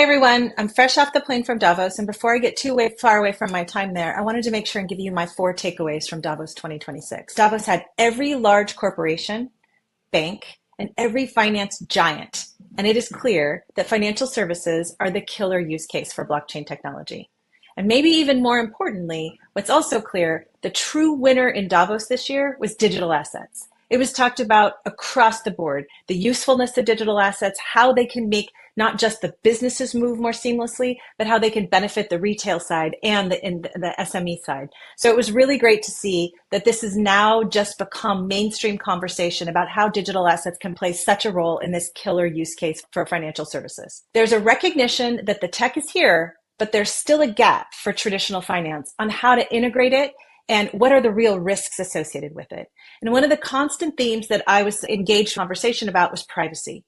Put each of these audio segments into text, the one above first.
Hi, everyone. I'm fresh off the plane from Davos, and before I get far away from my time there, I wanted to make sure and give you my 4 takeaways from Davos 2026. Davos had every large corporation, bank, and every finance giant, and it is clear that financial services are the killer use case for blockchain technology. And maybe even more importantly, what's also clear, the true winner in Davos this year was digital assets. It was talked about across the board, the usefulness of digital assets, how they can make not just the businesses move more seamlessly, but how they can benefit the retail side and the SME side. So it was really great to see that this has now just become mainstream conversation about how digital assets can play such a role in this killer use case for financial services. There's a recognition that the tech is here, but there's still a gap for traditional finance on how to integrate it and what are the real risks associated with it. And one of the constant themes that I was engaged in conversation about was privacy.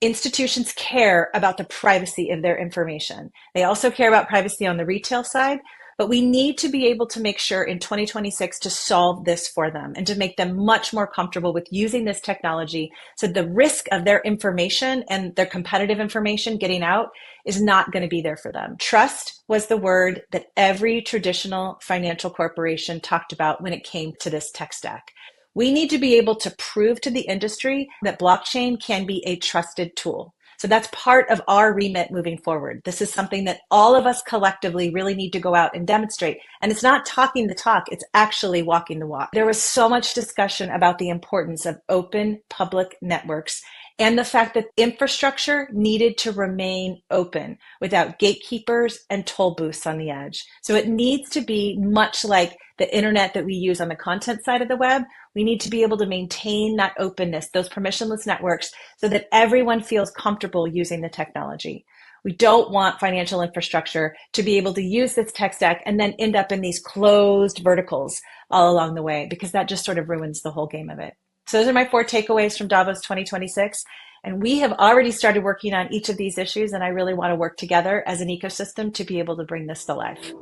Institutions care about the privacy of their information. They also care about privacy on the retail side, but we need to be able to make sure in 2026 to solve this for them and to make them much more comfortable with using this technology so the risk of their information and their competitive information getting out is not going to be there for them. Trust was the word that every traditional financial corporation talked about when it came to this tech stack. We need to be able to prove to the industry that blockchain can be a trusted tool. So that's part of our remit moving forward. This is something that all of us collectively really need to go out and demonstrate. And it's not talking the talk, it's actually walking the walk. There was so much discussion about the importance of open public networks and the fact that infrastructure needed to remain open without gatekeepers and toll booths on the edge. So it needs to be much like the internet that we use on the content side of the web. We need to be able to maintain that openness, those permissionless networks, so that everyone feels comfortable using the technology. We don't want financial infrastructure to be able to use this tech stack and then end up in these closed verticals all along the way, because that just sort of ruins the whole game of it. So those are my 4 takeaways from Davos 2026. And we have already started working on each of these issues, and I really want to work together as an ecosystem to be able to bring this to life.